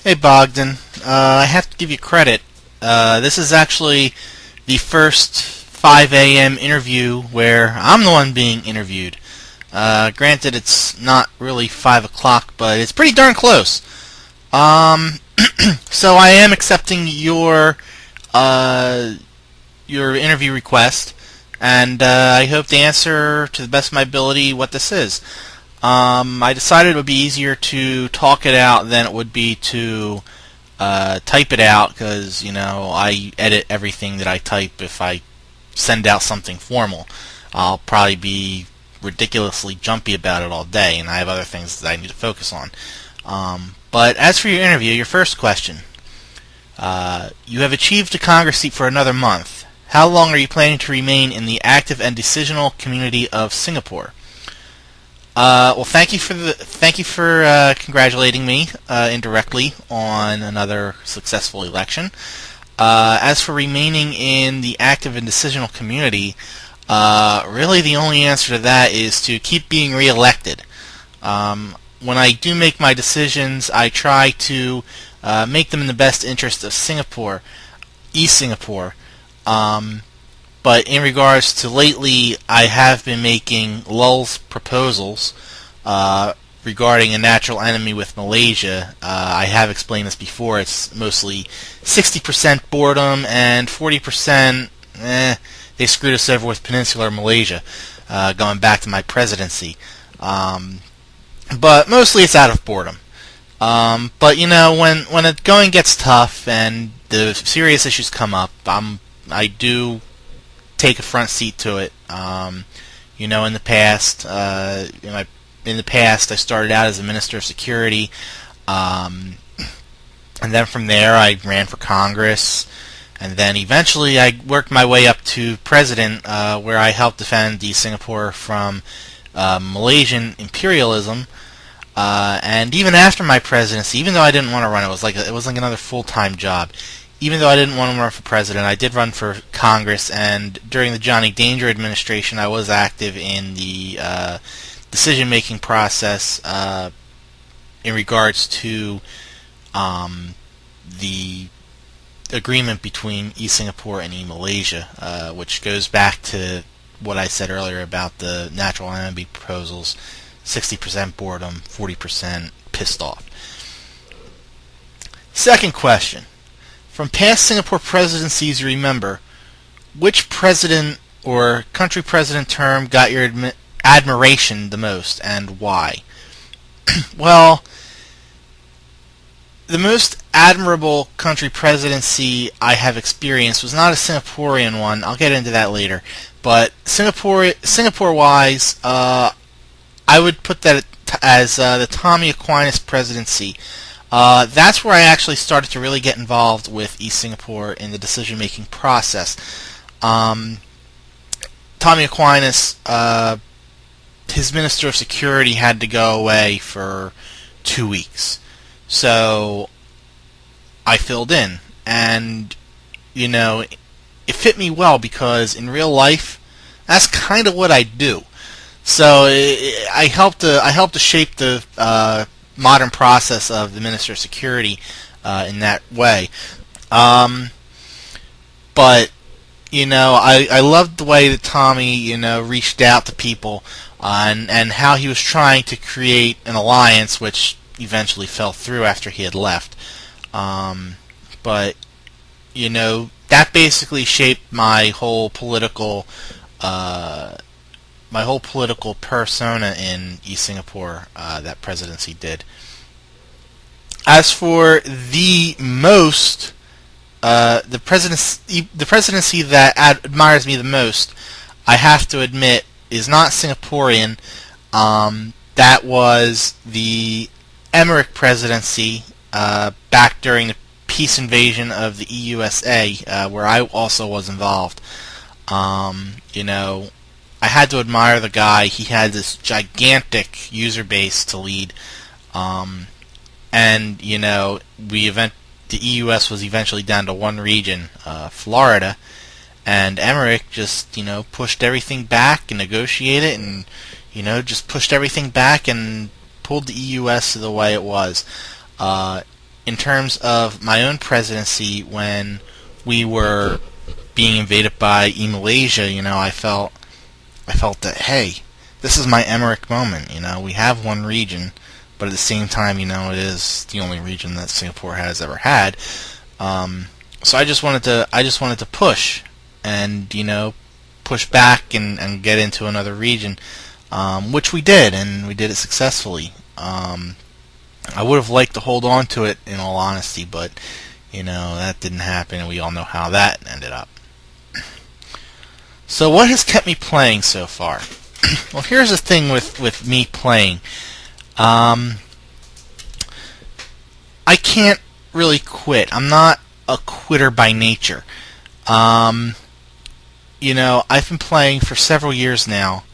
Hey Bogdan, I have to give you credit. This is actually the first 5 a.m. interview where I'm the one being interviewed. Granted, it's not really 5 o'clock, but it's pretty darn close. So I am accepting your interview request, and I hope to answer to the best of my ability what this is. I decided it would be easier to talk it out than it would be to type it out, because I edit everything that I type. If I send out something formal, I'll probably be ridiculously jumpy about it all day, and I have other things that I need to focus on. But as for your interview, your first question, you have achieved a Congress seat for another month. How long are you planning to remain in the active and decisional community of Singapore? Well, thank you for congratulating me indirectly on another successful election. As for remaining in the active and decisional community, really the only answer to that is to keep being reelected. When I do make my decisions, I try to make them in the best interest of Singapore, eSingapore. But in regards to lately, I have been making lulz proposals regarding a natural enemy with Malaysia. I have explained this before. It's mostly 60% boredom and 40% they screwed us over with Peninsular Malaysia, going back to my presidency. But mostly it's out of boredom. But when the going gets tough and the serious issues come up, I do take a front seat to it. In the past, I started out as a Minister of Security, and then from there I ran for Congress, and then eventually I worked my way up to President, where I helped defend Singapore from Malaysian imperialism. And even after my presidency, even though I didn't want to run, it was like another full-time job. Even though I didn't want to run for president, I did run for Congress, and during the Johnny Danger administration, I was active in the decision-making process in regards to the agreement between eSingapore and eMalaysia, which goes back to what I said earlier about the natural enemy proposals: 60% boredom, 40% pissed off. Second question. From past Singapore presidencies you remember, which president or country president term got your admiration the most, and why? Well, the most admirable country presidency I have experienced was not a Singaporean one. I'll get into that later. But Singapore-wise, I would put that as the Tommy Aquinas presidency. That's where I actually started to really get involved with eSingapore in the decision-making process. Tommy Aquinas, his Minister of Security had to go away for 2 weeks. So I filled in. And, it fit me well because in real life, that's kind of what I do. So I helped to shape the modern process of the Minister of Security in that way. But I loved the way that Tommy reached out to people and how he was trying to create an alliance, which eventually fell through after he had left. But that basically shaped my whole political persona in eSingapore. That presidency did. As for the presidency that admires me the most, I have to admit, is not Singaporean. That was the Emmerich presidency back during the peace invasion of the EUSA, where I also was involved. I had to admire the guy. He had this gigantic user base to lead, and the EUS was eventually down to one region, Florida, and Emmerich just pushed everything back and negotiated, and just pushed everything back and pulled the EUS to the way it was. in terms of my own presidency, when we were being invaded by Malaysia, I felt that, hey, this is my Emmerich moment. We have one region, but at the same time, it is the only region that Singapore has ever had. So I just wanted to push and push back and get into another region, which we did, and we did it successfully. I would have liked to hold on to it, in all honesty, but that didn't happen, and we all know how that ended up. So what has kept me playing so far? Well, here's the thing with me playing. I can't really quit. I'm not a quitter by nature. I've been playing for several years now,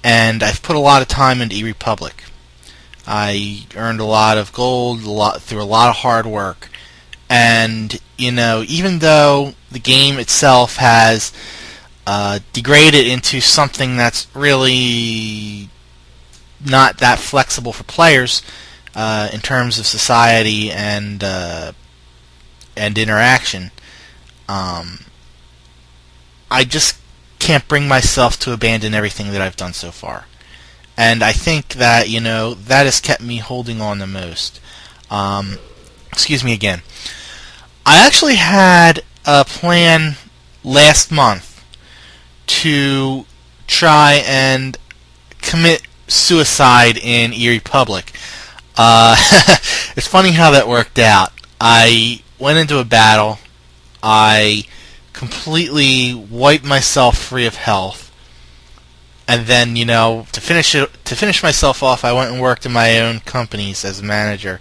and I've put a lot of time into eRepublik. I earned a lot of gold through a lot of hard work, and even though the game itself has degraded into something that's really not that flexible for players in terms of society and interaction, I just can't bring myself to abandon everything that I've done so far. And I think that, that has kept me holding on the most. Excuse me again. I actually had a plan last month to try and commit suicide in eRepublik. It's funny how that worked out. I went into a battle. I completely wiped myself free of health, and then to finish myself off, I went and worked in my own companies as a manager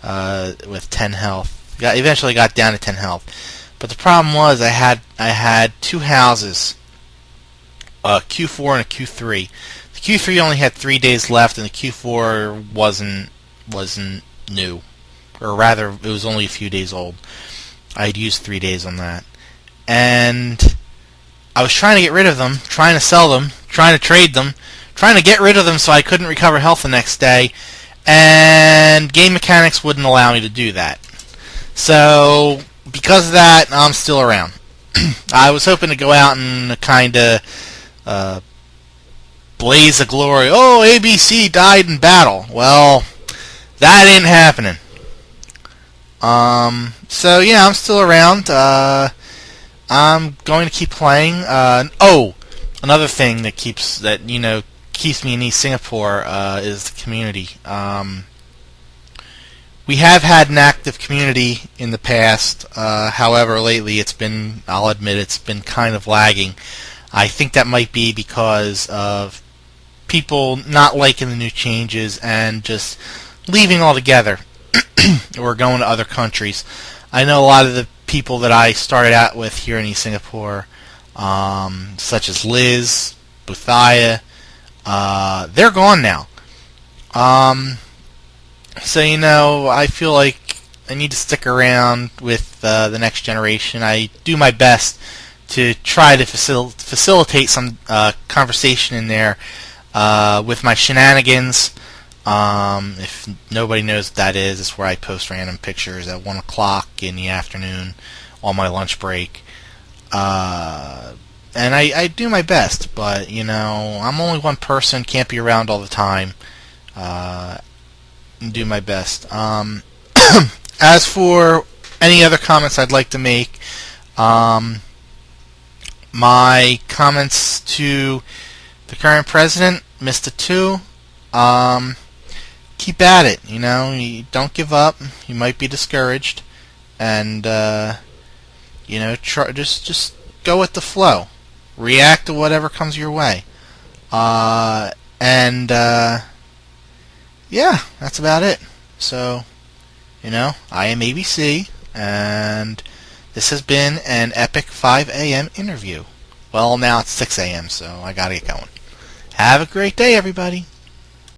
with 10 health. Eventually got down to 10 health, but the problem was I had two houses, a Q4 and a Q3. The Q3 only had 3 days left, and the Q4 wasn't new, or rather, it was only a few days old. I had used 3 days on that. And I was trying to get rid of them, trying to sell them, trying to trade them, trying to get rid of them so I couldn't recover health the next day, and game mechanics wouldn't allow me to do that. So, because of that, I'm still around. I was hoping to go out and kind of blaze of glory. Oh, ABC died in battle. Well, that ain't happening. So yeah, I'm still around. I'm going to keep playing. Another thing that keeps me in eSingapore is the community. We have had an active community in the past. However, lately I'll admit it's been kind of lagging. I think that might be because of people not liking the new changes and just leaving altogether or going to other countries. I know a lot of the people that I started out with here in eSingapore, such as Liz, Buthaya, they're gone now. So I feel like I need to stick around with the next generation. I do my best to try to facilitate some conversation in there with my shenanigans. If nobody knows what that is, it's where I post random pictures at 1 o'clock in the afternoon on my lunch break. And I do my best, but I'm only one person, can't be around all the time. And do my best. As for any other comments I'd like to make, my comments to the current president, Mr. 2, keep at it. You don't give up. You might be discouraged, and just go with the flow. React to whatever comes your way. Yeah, that's about it. So, I am ABC, and this has been an epic 5 a.m. interview. Well, now it's 6 a.m., so I gotta get going. Have a great day, everybody.